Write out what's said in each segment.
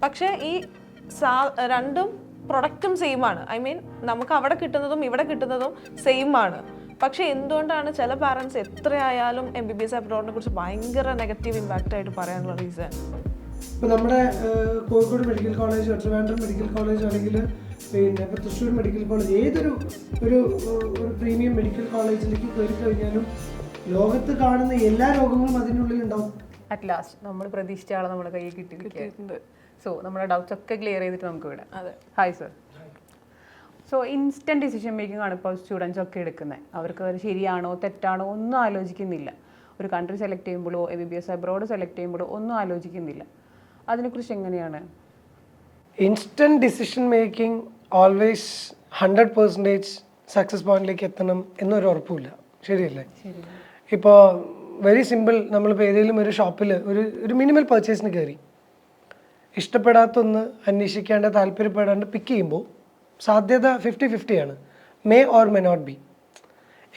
പക്ഷേ ഈ രണ്ടും പ്രൊഡക്റ്റും സെയിം ആണ്. ഐ മീൻ നമുക്ക് അവിടെ കിട്ടുന്നതും ഇവിടെ കിട്ടുന്നതും സെയിം ആണ്. പക്ഷെ എന്തുകൊണ്ടാണ് ചില പാരൻസ് എത്രയായാലും MBBS അബ്രോഡിനെ കുറിച്ച് ഭയങ്കര നെഗറ്റീവ് ഇമ്പാക്റ്റ് ആയിട്ട് പറയാനുള്ള റീസൺ? ഇപ്പോൾ നമ്മുടെ Kozhikode medical college, Trivandrum medical college, അല്ലെങ്കിൽ പിന്നെ ഇപ്പോൾ തൃശ്ശൂർ മെഡിക്കൽ കോളേജ്, ഏതൊരു ഒരു പ്രീമിയം മെഡിക്കൽ കോളേജിലേക്ക് കയറി കഴിഞ്ഞാലും ലോകത്ത് കാണുന്ന എല്ലാ രോഗങ്ങളും അതിനുള്ളിൽ ഉണ്ടാവും. അറ്റ് ലാസ്റ്റ് നമ്മൾ പ്രതീക്ഷിച്ച ആളെ നമ്മുടെ കയ്യിൽ കിട്ടിയിട്ടുണ്ട്. സോ നമ്മുടെ ഡൗട്ട്സ് ഒക്കെ ക്ലിയർ ചെയ്തിട്ട് നമുക്ക് വിടാം. അതെ. Hi sir. So instant decision making ആണ് ഇപ്പോൾ സ്റ്റുഡൻസ് ഒക്കെ എടുക്കുന്നത്. അവർക്ക് അത് ശരിയാണോ തെറ്റാണോ ഒന്നും ആലോചിക്കുന്നില്ല. ഒരു കൺട്രി സെലക്ട് ചെയ്യുമ്പോഴോ MBBS അബ്രോഡ് സെലക്ട് ചെയ്യുമ്പോഴോ ഒന്നും ആലോചിക്കുന്നില്ല. അതിനെക്കുറിച്ച് എങ്ങനെയാണ്? Instant decision making always 100% success പോയിന്റിലേക്ക് എത്തണം എന്നൊരു ഉറപ്പില്ല. ശരിയല്ലേ? ഇപ്പോൾ വെരി സിമ്പിൾ. നമ്മളിപ്പോൾ ഏതെങ്കിലും ഒരു ഷോപ്പിൽ ഒരു മിനിമൽ പർച്ചേസിന് കയറി ഇഷ്ടപ്പെടാത്തൊന്ന് അന്വേഷിക്കാണ്ട് താല്പര്യപ്പെടാണ്ട് പിക്ക് ചെയ്യുമ്പോൾ സാധ്യത 50-50 ആണ്. May or may not be.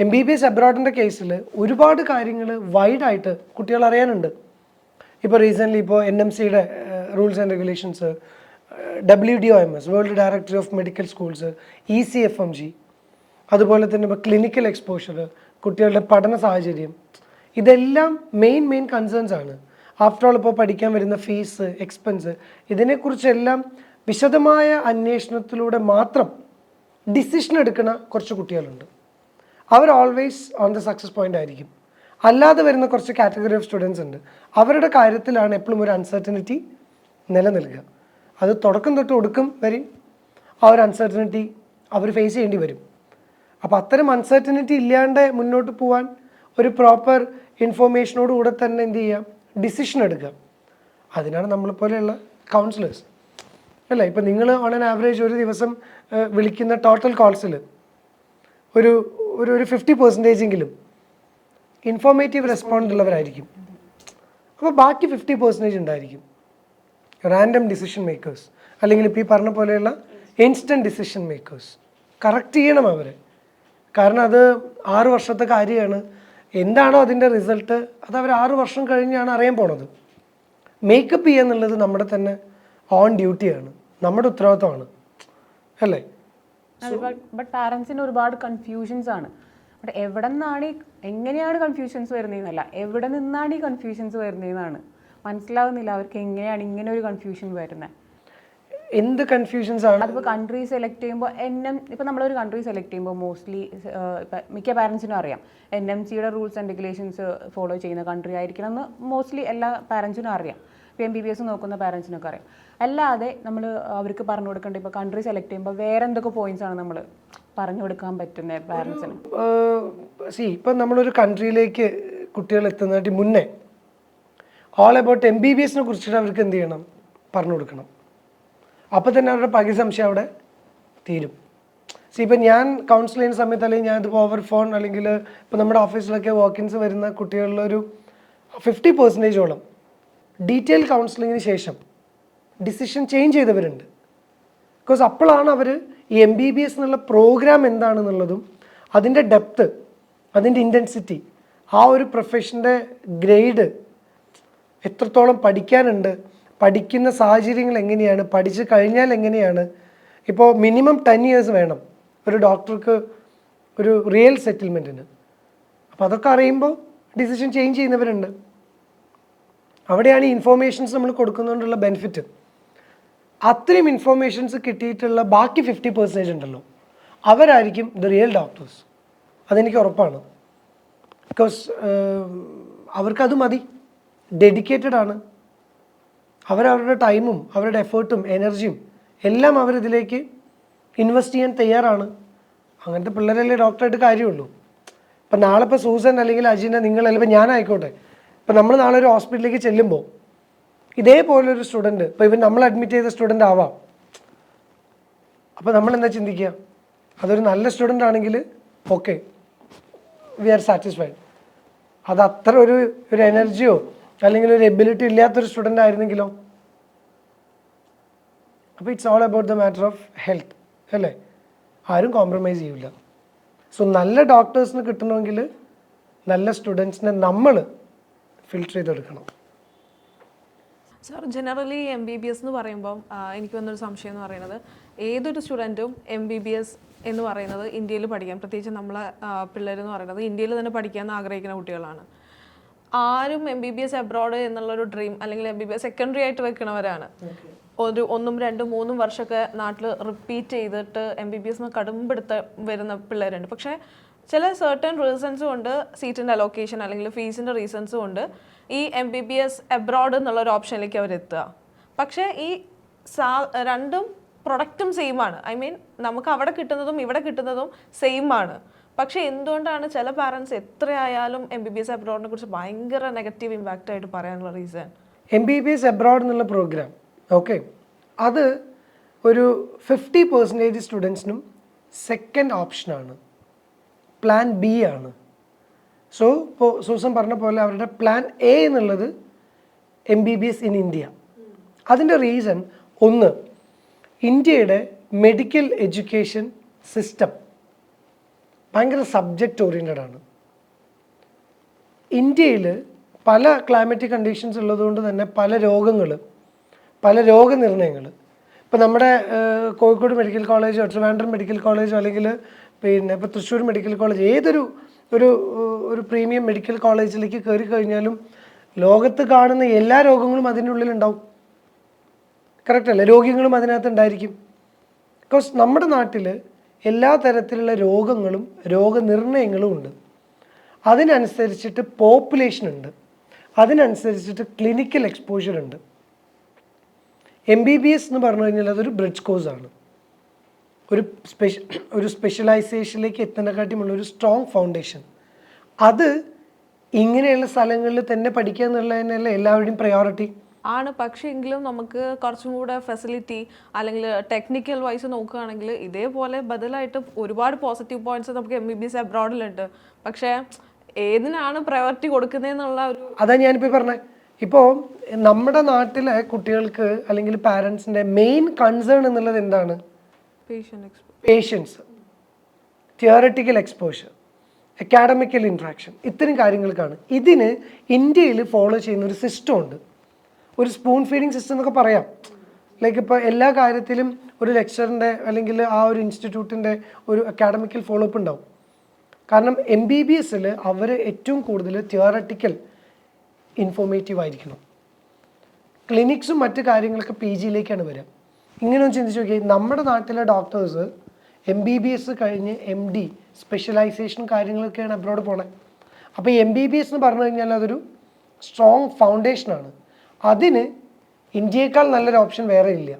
MBBS അബ്രോഡിൻ്റെ കേസിൽ ഒരുപാട് കാര്യങ്ങൾ വൈഡായിട്ട് കുട്ടികൾ അറിയാനുണ്ട്. ഇപ്പോൾ റീസെൻ്റ്ലി ഇപ്പോൾ NMCയുടെ rules and regulations, WDOMS world directory of medical schools, ECFMG, അതുപോലെ തന്നെ ഇപ്പോൾ ക്ലിനിക്കൽ എക്സ്പോഷർ, കുട്ടികളുടെ പഠന സാഹചര്യം, ഇതെല്ലാം മെയിൻ കൺസേൺസ് ആണ്. ആഫ്റ്റർ ഓൾ ഇപ്പോൾ പഠിക്കാൻ വരുന്ന ഫീസ്, എക്സ്പെൻസ്, ഇതിനെക്കുറിച്ചെല്ലാം വിശദമായ അന്വേഷണത്തിലൂടെ മാത്രം ഡിസിഷൻ എടുക്കുന്ന കുറച്ച് കുട്ടികളുണ്ട്. അവർ always on the success point ആയിരിക്കും. അല്ലാതെ വരുന്ന കുറച്ച് കാറ്റഗറി ഓഫ് സ്റ്റുഡൻസ് ഉണ്ട്. അവരുടെ കാര്യത്തിലാണ് എപ്പോഴും ഒരു അൺസർട്ടനിറ്റി നിലനിൽക്കുക. അത് തുടക്കം തൊട്ട് ഒടുക്കം വരെ ആ ഒരു അൺസർട്ടനിറ്റി അവർ ഫേസ് ചെയ്യേണ്ടി വരും. അപ്പോൾ അത്തരം അൺസർട്ടനിറ്റി ഇല്ലാണ്ട് മുന്നോട്ട് പോകാൻ ഒരു പ്രോപ്പർ ഇൻഫോർമേഷനോടുകൂടെ തന്നെ എന്ത് ചെയ്യാം, ഡിസിഷൻ എടുക്കുക. അതിനാണ് നമ്മളെപ്പോലെയുള്ള കൗൺസിലേഴ്സ് അല്ലേ. ഇപ്പം നിങ്ങൾ ഓൺ ആൻ ആവറേജ് ഒരു ദിവസം വിളിക്കുന്ന ടോട്ടൽ കോൾസിൽ ഒരു 50% ഇൻഫോർമേറ്റീവ് റെസ്പോണ്ട് ഉള്ളവരായിരിക്കും. അപ്പോൾ ബാക്കി 50% ഉണ്ടായിരിക്കും റാൻഡം ഡിസിഷൻ മേക്കേഴ്സ്, അല്ലെങ്കിൽ ഇപ്പോൾ ഈ പറഞ്ഞ പോലെയുള്ള ഇൻസ്റ്റൻറ്റ് ഡിസിഷൻ മേക്കേഴ്സ്. കറക്റ്റ് ചെയ്യണം അവർ. കാരണം അത് 6 വർഷത്തെ കാര്യമാണ്. എന്താണോ അതിൻ്റെ റിസൾട്ട് അത് അവർ 6 വർഷം കഴിഞ്ഞാണ് അറിയാൻ പോണത്. മേക്കപ്പ് ചെയ്യുക എന്നുള്ളത് നമ്മുടെ തന്നെ ഓൺ ഡ്യൂട്ടിയാണ്, നമ്മുടെ ഉത്തരവാദിത്തമാണ് അല്ലേ. ബട്ട് പാരൻസിന് ഒരുപാട് കൺഫ്യൂഷൻസ് ആണ്. ബട്ട് എവിടെ നിന്നാണ് എങ്ങനെയാണ് കൺഫ്യൂഷൻസ് വരുന്നതെന്നല്ല, എവിടെ നിന്നാണ് ഈ കൺഫ്യൂഷൻസ് വരുന്നതെന്നാണ് മനസ്സിലാവുന്നില്ല അവർക്ക്. എങ്ങനെയാണ് ഇങ്ങനെ ഒരു കൺഫ്യൂഷൻ വരുന്നത്? എന്ത് കൺഫ്യൂഷൻസ് ആണ്? അതിപ്പോൾ കൺട്രി സെലക്ട് ചെയ്യുമ്പോൾ ഇപ്പോൾ നമ്മളൊരു കൺട്രി സെലക്ട് ചെയ്യുമ്പോൾ മോസ്റ്റ്ലി ഇപ്പം മിക്ക പാരൻസിനും അറിയാം NMCയുടെ റൂൾസ് ആൻഡ് റെഗുലേഷൻസ് ഫോളോ ചെയ്യുന്ന കൺട്രി ആയിരിക്കണം എന്ന് മോസ്റ്റ്ലി എല്ലാ പാരൻസിനും അറിയാം. ഇപ്പോൾ MBBS നോക്കുന്ന പാരൻസിനൊക്കെ അറിയാം. അല്ലാതെ നമ്മൾ അവർക്ക് പറഞ്ഞു കൊടുക്കേണ്ട ഇപ്പോൾ കൺട്രി സെലക്ട് ചെയ്യുമ്പോൾ വേറെ എന്തൊക്കെ പോയിന്റ്സ് ആണ് നമ്മൾ പറഞ്ഞു കൊടുക്കാൻ പറ്റുന്നത് പാരൻസിന്? ഇപ്പം നമ്മളൊരു കൺട്രിയിലേക്ക് കുട്ടികൾ എത്തുന്നതിന് മുന്നേ ഓൾ അബൌട്ട് MBBSനെ കുറിച്ചിട്ട് അവർക്ക് എന്ത് ചെയ്യണം, പറഞ്ഞു കൊടുക്കണം. അപ്പോൾ തന്നെ അവരുടെ പകുതി സംശയം അവിടെ തീരും. ഇപ്പം ഞാൻ കൗൺസിൽ ചെയ്യുന്ന സമയത്ത്, അല്ലെങ്കിൽ ഞാനിതിപ്പോൾ ഓവർ ഫോൺ അല്ലെങ്കിൽ ഇപ്പോൾ നമ്മുടെ ഓഫീസിലൊക്കെ വാക്കിൻസ് വരുന്ന കുട്ടികളിലൊരു 50%ഓളം ഡീറ്റെയിൽ കൗൺസിലിങ്ങിന് ശേഷം ഡിസിഷൻ ചേഞ്ച് ചെയ്തവരുണ്ട്. ബിക്കോസ് അപ്പോഴാണ് അവർ ഈ MBBS എന്നുള്ള പ്രോഗ്രാം എന്താണെന്നുള്ളതും അതിൻ്റെ ഡെപ്ത്ത്, അതിൻ്റെ ഇൻറ്റൻസിറ്റി, ആ ഒരു പ്രൊഫഷൻ്റെ ഗ്രേഡ്, എത്രത്തോളം പഠിക്കാനുണ്ട്, പഠിക്കുന്ന സാഹചര്യങ്ങൾ എങ്ങനെയാണ്, പഠിച്ചു കഴിഞ്ഞാൽ എങ്ങനെയാണ്. ഇപ്പോൾ മിനിമം 10 years വേണം ഒരു ഡോക്ടർക്ക് ഒരു റിയൽ സെറ്റിൽമെൻറ്റിന്. അപ്പോൾ അതൊക്കെ അറിയുമ്പോൾ ഡിസിഷൻ ചേഞ്ച് ചെയ്യുന്നവരുണ്ട്. അവിടെയാണ് ഈ ഇൻഫോർമേഷൻസ് നമ്മൾ കൊടുക്കുന്നതുകൊണ്ടുള്ള ബെനിഫിറ്റ്. അത്രയും ഇൻഫോർമേഷൻസ് കിട്ടിയിട്ടുള്ള ബാക്കി 50% ഉണ്ടല്ലോ, അവരായിരിക്കും ദ റിയൽ ഡോക്ടേഴ്സ്. അതെനിക്ക് ഉറപ്പാണ്. ബിക്കോസ് അവർക്കത് മതി, ഡെഡിക്കേറ്റഡ് ആണ്. അവരവരുടെ ടൈമും അവരുടെ എഫേർട്ടും എനർജിയും എല്ലാം അവരിതിലേക്ക് ഇൻവെസ്റ്റ് ചെയ്യാൻ തയ്യാറാണ്. അങ്ങനത്തെ പിള്ളേരല്ലേ ഡോക്ടറായിട്ട് കാര്യമുള്ളൂ. ഇപ്പം നാളെ ഇപ്പോൾ സൂസൻ അല്ലെങ്കിൽ അജിനെ, നിങ്ങളല്ലെങ്കിൽ ഇപ്പോൾ ഞാനായിക്കോട്ടെ, ഇപ്പം നമ്മൾ നാളെ ഒരു ഹോസ്പിറ്റലിലേക്ക് ചെല്ലുമ്പോൾ ഇതേപോലൊരു സ്റ്റുഡൻറ്റ്, ഇപ്പോൾ ഇവൻ നമ്മൾ അഡ്മിറ്റ് ചെയ്ത സ്റ്റുഡൻ്റ് ആവാം. അപ്പോൾ നമ്മളെന്താ ചിന്തിക്കുക, അതൊരു നല്ല സ്റ്റുഡൻ്റ് ആണെങ്കിൽ ഓക്കെ, വി ആർ സാറ്റിസ്ഫൈഡ്. അത് അത്ര ഒരു എനർജിയോ അല്ലെങ്കിൽ ഒരു എബിലിറ്റി ഇല്ലാത്തൊരു സ്റ്റുഡൻ്റ് ആയിരുന്നെങ്കിലോ? അപ്പോൾ it's all about the matter of health അല്ലേ. ആരും കോംപ്രമൈസ് ചെയ്യില്ല. സോ നല്ല ഡോക്ടേഴ്സിന് കിട്ടണമെങ്കിൽ നല്ല സ്റ്റുഡൻസിനെ നമ്മൾ ഫിൽട്ടർ ചെയ്തെടുക്കണം. സാർ ജനറലി MBBS എന്ന് പറയുമ്പം എനിക്ക് വന്നൊരു സംശയം എന്ന് പറയുന്നത് ഏതൊരു സ്റ്റുഡൻറ്റും MBBS എന്ന് പറയുന്നത് ഇന്ത്യയിൽ പഠിക്കാൻ, പ്രത്യേകിച്ച് നമ്മളെ പിള്ളേരെന്ന് പറയുന്നത് ഇന്ത്യയിൽ തന്നെ പഠിക്കാൻ ആഗ്രഹിക്കുന്ന കുട്ടികളാണ്. ആരും MBBS അബ്രോഡ് എന്നുള്ളൊരു ഡ്രീം അല്ലെങ്കിൽ MBBS സെക്കൻഡറി ആയിട്ട് വെക്കണവരാണ്. ഒരു 1, 2, 3 വർഷമൊക്കെ നാട്ടിൽ റിപ്പീറ്റ് ചെയ്തിട്ട് MBBS കടുംപിടുത്ത വരുന്ന പിള്ളേരുണ്ട്. പക്ഷേ ചില സർട്ടൺ റീസൺസ് കൊണ്ട്, സീറ്റിൻ്റെ അലോക്കേഷൻ അല്ലെങ്കിൽ ഫീസിൻ്റെ റീസൺസ് കൊണ്ട് ഈ MBBS അബ്രോഡ് എന്നുള്ളൊരു ഓപ്ഷനിലേക്ക് അവരെത്തുക. പക്ഷേ ഈ രണ്ടും പ്രൊഡക്റ്റും സെയിം ആണ്. ഐ മീൻ നമുക്ക് അവിടെ കിട്ടുന്നതും ഇവിടെ കിട്ടുന്നതും സെയിം ആണ്. പക്ഷേ എന്തുകൊണ്ടാണ് ചില പാരൻസ് എത്രയായാലും MBBS അബ്രോഡിനെ കുറിച്ച് ഭയങ്കര നെഗറ്റീവ് ഇമ്പാക്റ്റ് ആയിട്ട് പറയാനുള്ള റീസൺ? MBBS അബ്രോഡ് എന്നുള്ള പ്രോഗ്രാം ഓക്കെ, അത് ഒരു 50% സ്റ്റുഡൻസിനും സെക്കൻഡ് ഓപ്ഷനാണ്, പ്ലാൻ ബി ആണ്. സോ ഇപ്പോൾ സൂസൻ പറഞ്ഞ പോലെ അവരുടെ പ്ലാൻ എ എന്നുള്ളത് MBBS ഇൻ ഇന്ത്യ. അതിൻ്റെ റീസൺ ഒന്ന്, ഇന്ത്യയുടെ മെഡിക്കൽ എഡ്യൂക്കേഷൻ സിസ്റ്റം ഭയങ്കര സബ്ജക്റ്റ് ഓറിയൻറ്റഡ് ആണ്. ഇന്ത്യയിൽ പല ക്ലൈമറ്റിക് കണ്ടീഷൻസ് ഉള്ളതുകൊണ്ട് തന്നെ പല രോഗനിർണയങ്ങൾ ഇപ്പോൾ നമ്മുടെ കോഴിക്കോട് മെഡിക്കൽ കോളേജോ ട്രിവാൻഡ്രം മെഡിക്കൽ കോളേജോ അല്ലെങ്കിൽ പിന്നെ ഇപ്പോൾ തൃശ്ശൂർ മെഡിക്കൽ കോളേജ്, ഏതൊരു ഒരു പ്രീമിയം മെഡിക്കൽ കോളേജിലേക്ക് കയറി കഴിഞ്ഞാലും ലോകത്ത് കാണുന്ന എല്ലാ രോഗങ്ങളും അതിൻ്റെ ഉള്ളിലുണ്ടാവും. കറക്റ്റ് അല്ലേ? രോഗികളും അതിനകത്ത് ഉണ്ടായിരിക്കും. ബിക്കോസ് നമ്മുടെ നാട്ടിൽ എല്ലാ തരത്തിലുള്ള രോഗങ്ങളും രോഗനിർണയങ്ങളും ഉണ്ട്. അതിനനുസരിച്ചിട്ട് പോപ്പുലേഷൻ ഉണ്ട്, അതിനനുസരിച്ചിട്ട് ക്ലിനിക്കൽ എക്സ്പോഷർ ഉണ്ട്. MBBS എന്ന് പറഞ്ഞു കഴിഞ്ഞാൽ അതൊരു ബ്രിഡ്ജ് കോഴ്സാണ്. ഒരു സ്പെഷ്യലൈസേഷനിലേക്ക് എത്തുന്നതിനെക്കാട്ടിയുമുള്ള ഒരു സ്ട്രോങ് ഫൗണ്ടേഷൻ. അത് ഇങ്ങനെയുള്ള സ്ഥലങ്ങളിൽ തന്നെ പഠിക്കുക എന്നുള്ളതിനല്ല എല്ലാവരുടെയും പ്രയോറിറ്റി ആണ്. പക്ഷേ എങ്കിലും നമുക്ക് കുറച്ചും കൂടെ ഫെസിലിറ്റി അല്ലെങ്കിൽ ടെക്നിക്കൽ വൈസ് നോക്കുകയാണെങ്കിൽ ഇതേപോലെ ബദലായിട്ട് ഒരുപാട് പോസിറ്റീവ് പോയിന്റ്സ് നമുക്ക് MBBS അബ്രോഡിലുണ്ട്. പക്ഷേ ഏതിനാണ് പ്രയോറിറ്റി കൊടുക്കുന്നതെന്നുള്ള ഒരു അതാ ഞാനിപ്പോൾ പറഞ്ഞത്. ഇപ്പോൾ നമ്മുടെ നാട്ടിലെ കുട്ടികൾക്ക് അല്ലെങ്കിൽ പാരൻസിൻ്റെ മെയിൻ കൺസേൺ എന്നുള്ളത് എന്താണ്? Patients, theoretical exposure, academical interaction, ഇത്തരം കാര്യങ്ങൾക്കാണ്. ഇതിന് ഇന്ത്യയിൽ ഫോളോ ചെയ്യുന്ന ഒരു സിസ്റ്റം ഉണ്ട്, ഒരു സ്പൂൺ ഫീഡിങ് സിസ്റ്റം എന്നൊക്കെ പറയാം. ലൈക്ക് ഇപ്പോൾ എല്ലാ കാര്യത്തിലും ഒരു ലെക്ചറിൻ്റെ അല്ലെങ്കിൽ ആ ഒരു ഇൻസ്റ്റിറ്റ്യൂട്ടിൻ്റെ ഒരു അക്കാഡമിക്കൽ ഫോളോ അപ്പ് ഉണ്ടാവും. കാരണം MBBSൽ അവർ ഏറ്റവും കൂടുതൽ തിയററ്റിക്കൽ ഇൻഫോർമേറ്റീവ് ആയിരിക്കണം. ക്ലിനിക്സും മറ്റു കാര്യങ്ങളൊക്കെ PGയിലേക്കാണ് വരിക. ഇങ്ങനെ ഒന്ന് ചിന്തിച്ച് നോക്കിയാൽ നമ്മുടെ നാട്ടിലെ ഡോക്ടേഴ്സ് MBBS കഴിഞ്ഞ് MD സ്പെഷ്യലൈസേഷൻ കാര്യങ്ങളൊക്കെയാണ് അബ്രോഡ് പോണത്. അപ്പോൾ ഈ MBBS എന്ന് പറഞ്ഞു കഴിഞ്ഞാൽ അതൊരു സ്ട്രോങ് ഫൗണ്ടേഷനാണ്. അതിന് ഇന്ത്യയേക്കാൾ നല്ലൊരു ഓപ്ഷൻ വേറെ ഇല്ല.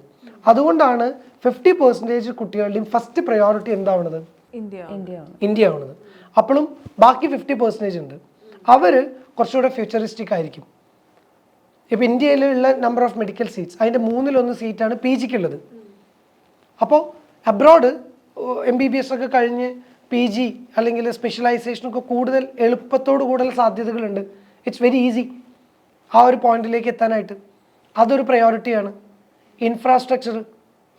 അതുകൊണ്ടാണ് 50% കുട്ടികളുടെയും ഫസ്റ്റ് പ്രയോറിറ്റി എന്താവണത്? ഇന്ത്യ ആവണത്. അപ്പോഴും ബാക്കി 50% ഉണ്ട്, അവർ കുറച്ചുകൂടെ ഫ്യൂച്ചറിസ്റ്റിക് ആയിരിക്കും. ഇപ്പോൾ ഇന്ത്യയിലുള്ള നമ്പർ ഓഫ് മെഡിക്കൽ സീറ്റ്സ് അതിൻ്റെ 3/1 സീറ്റാണ് PGക്കുള്ളത്. അപ്പോൾ അബ്രോഡ് MBBS ഒക്കെ കഴിഞ്ഞ് PG അല്ലെങ്കിൽ സ്പെഷ്യലൈസേഷനൊക്കെ കൂടുതൽ എളുപ്പത്തോട് കൂടുതൽ സാധ്യതകളുണ്ട്. ഇറ്റ്സ് വെരി ഈസി ആ ഒരു പോയിന്റിലേക്ക് എത്താനായിട്ട്. അതൊരു പ്രയോറിറ്റിയാണ്. ഇൻഫ്രാസ്ട്രക്ചർ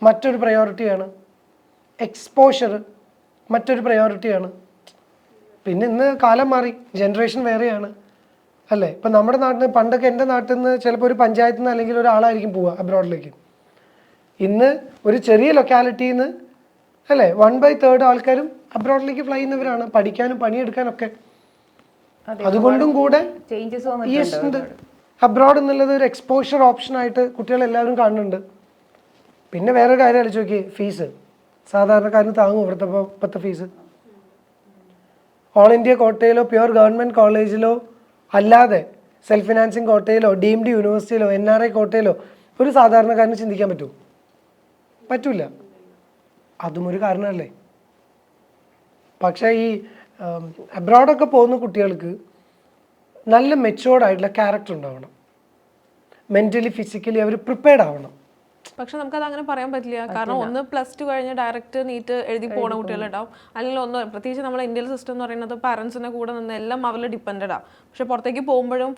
മറ്റൊരു പ്രയോറിറ്റിയാണ്. എക്സ്പോഷർ മറ്റൊരു പ്രയോറിറ്റിയാണ്. പിന്നെ ഇന്ന് കാലം മാറി, ജനറേഷൻ വേറെയാണ് അല്ലേ? ഇപ്പം നമ്മുടെ നാട്ടിൽ പണ്ടൊക്കെ എൻ്റെ നാട്ടിൽ നിന്ന് ചിലപ്പോൾ ഒരു പഞ്ചായത്തിൽ നിന്ന് അല്ലെങ്കിൽ ഒരാളായിരിക്കും പോവുക അബ്രോഡിലേക്ക്. ഇന്ന് ഒരു ചെറിയ ലൊക്കാലിറ്റിയിൽ നിന്ന് അല്ലേ 1/3 ആൾക്കാരും അബ്രോഡിലേക്ക് ഫ്ലൈ ചെയ്യുന്നവരാണ്, പഠിക്കാനും പണിയെടുക്കാനൊക്കെ. അതുകൊണ്ടും കൂടെ ചേഞ്ചസ് ഉണ്ട്. അബ്രോഡ് എന്നുള്ളത് ഒരു എക്സ്പോഷർ ഓപ്ഷനായിട്ട് കുട്ടികളെല്ലാവരും കാണുന്നുണ്ട്. പിന്നെ വേറെ കാര്യം ആലോചിച്ച് നോക്കി, ഫീസ് സാധാരണക്കാരന് താങ്ങും ഇപ്പോഴത്തെ ഫീസ്? ഓൾ ഇന്ത്യ കോട്ടയിലോ പ്യുവർ ഗവൺമെൻറ് കോളേജിലോ അല്ലാതെ സെൽഫ് ഫിനാൻസിങ് കോട്ടയിലോ ഡീംഡ് യൂണിവേഴ്സിറ്റിയിലോ NRI കോട്ടയിലോ ഒരു സാധാരണക്കാരന് ചിന്തിക്കാൻ പറ്റുമോ? പറ്റില്ല. അതും ഒരു കാരണമല്ലേ. പക്ഷേ ഈ അബ്രോഡൊക്കെ പോകുന്ന കുട്ടികൾക്ക് നല്ല മെച്ചുവേർഡ് ആയിട്ടുള്ള ക്യാരക്ടർ ഉണ്ടാവണം, മെൻ്റലി ഫിസിക്കലി അവർ പ്രിപ്പയർഡ് ആവണം. പക്ഷെ നമുക്കത് അങ്ങനെ പറയാൻ പറ്റില്ല. കാരണം ഒന്ന് +2 കഴിഞ്ഞ് ഡയറക്റ്റ് നീറ്റ് എഴുതി പോകുന്ന കുട്ടികളുണ്ടാവും, അല്ലെങ്കിൽ ഒന്ന് പ്രത്യേകിച്ച് നമ്മുടെ ഇന്ത്യൻ സിസ്റ്റം എന്ന് പറയുന്നത് പാരൻസിന്റെ കൂടെ നിന്ന് എല്ലാം അവരിൽ ഡിപ്പെൻഡഡാണ്. പക്ഷെ പുറത്തേക്ക് പോകുമ്പോഴും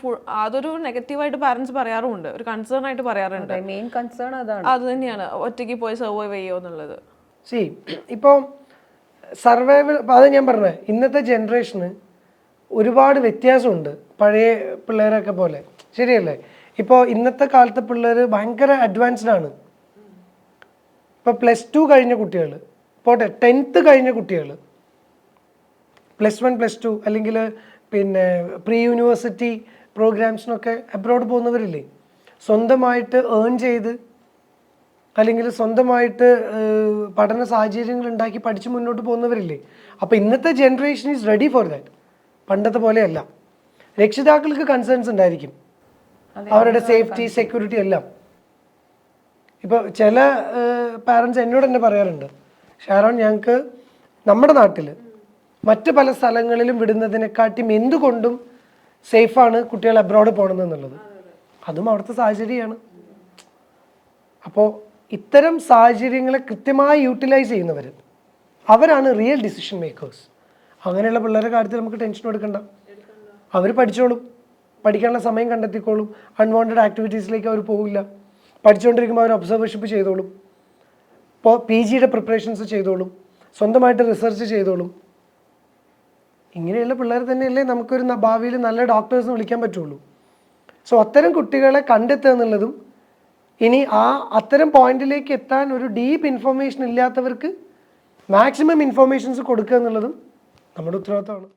അതൊരു നെഗറ്റീവായിട്ട് പാരൻസ് പറയാറുമുണ്ട്, ഒരു കൺസേൺ ആയിട്ട് പറയാറുണ്ട്. മെയിൻ കൺസേൺ അത് തന്നെയാണ്, ഒറ്റയ്ക്ക് പോയി സർവൈവ് ചെയ്യുമോ എന്നുള്ളത്. ഇപ്പോൾ സർവൈവൽ, അത് ഞാൻ പറഞ്ഞത് ഇന്നത്തെ ജനറേഷന് ഒരുപാട് വ്യത്യാസമുണ്ട് പഴയ പിള്ളേരൊക്കെ പോലെ, ശരിയല്ലേ? ഇപ്പോൾ ഇന്നത്തെ കാലത്തെ പിള്ളേർ ഭയങ്കര അഡ്വാൻസ്ഡ് ആണ്. ഇപ്പോൾ +2 കഴിഞ്ഞ കുട്ടികൾ, പോട്ടെ 10th കഴിഞ്ഞ കുട്ടികൾ, +1 +2 അല്ലെങ്കിൽ പിന്നെ പ്രീ യൂണിവേഴ്സിറ്റി പ്രോഗ്രാംസിനൊക്കെ അബ്രോഡ് പോകുന്നവരില്ലേ, സ്വന്തമായിട്ട് ഏൺ ചെയ്ത് അല്ലെങ്കിൽ സ്വന്തമായിട്ട് പഠന സാഹചര്യങ്ങൾ ഉണ്ടാക്കി പഠിച്ച് മുന്നോട്ട് പോകുന്നവരില്ലേ. അപ്പോൾ ഇന്നത്തെ generation is ready for that. പണ്ടത്തെ പോലെയല്ല. രക്ഷിതാക്കൾക്ക് കൺസേൺസ് ഉണ്ടായിരിക്കും, അവരുടെ സേഫ്റ്റി സെക്യൂരിറ്റി എല്ലാം. ഇപ്പോൾ ചില പാരൻസ് എന്നോട് തന്നെ പറയാറുണ്ട്, ഷാരോൺ ഞങ്ങൾക്ക് നമ്മുടെ നാട്ടിൽ മറ്റ് പല സ്ഥലങ്ങളിലും വിടുന്നതിനെക്കാട്ടിയും എന്തുകൊണ്ടും സേഫാണ് കുട്ടികൾ അബ്രോഡ് പോകണമെന്നുള്ളത്. അതും അവിടുത്തെ സാഹചര്യമാണ്. അപ്പോൾ ഇത്തരം സാഹചര്യങ്ങളെ കൃത്യമായി യൂട്ടിലൈസ് ചെയ്യുന്നവർ, അവരാണ് റിയൽ ഡിസിഷൻ മേക്കേഴ്സ്. അങ്ങനെയുള്ള പിള്ളേരുടെ കാര്യത്തിൽ നമുക്ക് ടെൻഷൻ എടുക്കണ്ട. അവർ പഠിച്ചോളും, പഠിക്കാനുള്ള സമയം കണ്ടെത്തിക്കോളും, അൺവാണ്ടഡ് ആക്ടിവിറ്റീസിലേക്ക് അവർ പോകില്ല. പഠിച്ചുകൊണ്ടിരിക്കുമ്പോൾ അവർ ഒബ്സർവേഷൻഷിപ്പ് ചെയ്തോളും, ഇപ്പോൾ PGയുടെ പ്രിപ്പറേഷൻസ് ചെയ്തോളും, സ്വന്തമായിട്ട് റിസർച്ച് ചെയ്തോളും. ഇങ്ങനെയുള്ള പിള്ളേർ തന്നെയല്ലേ നമുക്കൊരു ഭാവിയിൽ നല്ല ഡോക്ടേഴ്സിന് വിളിക്കാൻ പറ്റുള്ളൂ. സോ അത്തരം കുട്ടികളെ കണ്ടെത്തുക എന്നുള്ളതും, ഇനി അത്തരം പോയിന്റിലേക്ക് എത്താൻ ഒരു ഡീപ്പ് ഇൻഫർമേഷൻ ഇല്ലാത്തവർക്ക് മാക്സിമം ഇൻഫർമേഷൻസ് കൊടുക്കുക എന്നുള്ളതും നമ്മുടെ ഉത്തരവാദിത്തമാണ്.